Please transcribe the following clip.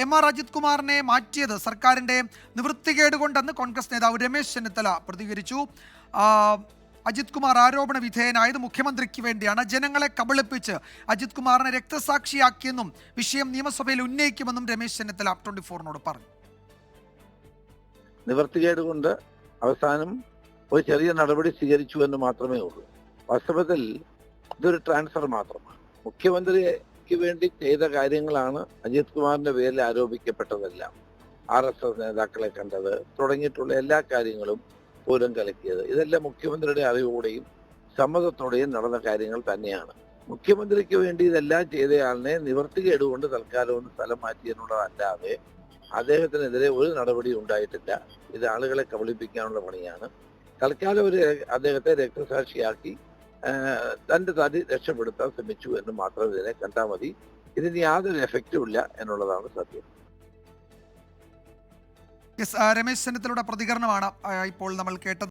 എം.ആർ. അജിത് കുമാറിനെ മാറ്റിയത് സർക്കാരിന്റെ നിവൃത്തികേട് കൊണ്ടെന്ന് കോൺഗ്രസ് നേതാവ് രമേശ് ചെന്നിത്തല പ്രതികരിച്ചു. അജിത് കുമാർ ആരോപണ വിധേയനായത് മുഖ്യമന്ത്രിക്ക് വേണ്ടിയാണ്. ജനങ്ങളെ കബളിപ്പിച്ച് അജിത് കുമാറിനെ രക്തസാക്ഷിയാക്കിയെന്നും വിഷയം നിയമസഭയിൽ ഉന്നയിക്കുമെന്നും രമേശ് ചെന്നിത്തല 24-നോട് പറഞ്ഞു. നിവൃത്തികേട് കൊണ്ട് അവസാനം ഒരു ചെറിയ നടപടി സ്വീകരിച്ചു എന്ന് മാത്രമേ ഉള്ളൂ. വാസ്തവത്തിൽ ഇതൊരു ട്രാൻസ്ഫർ മാത്രമാണ്. മുഖ്യമന്ത്രിക്ക് വേണ്ടി ചെയ്ത കാര്യങ്ങളാണ് അജിത് കുമാറിന്റെ പേരിൽ ആരോപിക്കപ്പെട്ടതെല്ലാം. RSS നേതാക്കളെ കണ്ടത് തുടങ്ങിയിട്ടുള്ള എല്ലാ കാര്യങ്ങളും പൂരം കലക്കിയത് ഇതെല്ലാം മുഖ്യമന്ത്രിയുടെ അറിവോടെയും സമ്മതത്തോടെയും നടന്ന കാര്യങ്ങൾ തന്നെയാണ്. മുഖ്യമന്ത്രിക്ക് വേണ്ടി ഇതെല്ലാം ചെയ്തയാളിനെ നിവൃത്തികേട് കൊണ്ട് തൽക്കാലം ഒന്ന് സ്ഥലം മാറ്റി എന്നുള്ളതല്ലാതെ അദ്ദേഹത്തിനെതിരെ ഒരു നടപടി ഉണ്ടായിട്ടില്ല. ഇത് ആളുകളെ കബളിപ്പിക്കാനുള്ള പണിയാണ്. തൽക്കാലം അദ്ദേഹത്തെ രക്തസാക്ഷിയാക്കി തന്റെ തടി രക്ഷപ്പെടുത്താൻ ശ്രമിച്ചു എന്ന് മാത്രം ഇതിനെ കണ്ടാൽ മതി. ഇതിന് യാതൊരു എഫക്റ്റും ഇല്ല എന്നുള്ളതാണ് സത്യം. രമേശ് ചെന്നിത്തലയുടെ പ്രതികരണമാണ് ഇപ്പോൾ നമ്മൾ കേട്ടത്.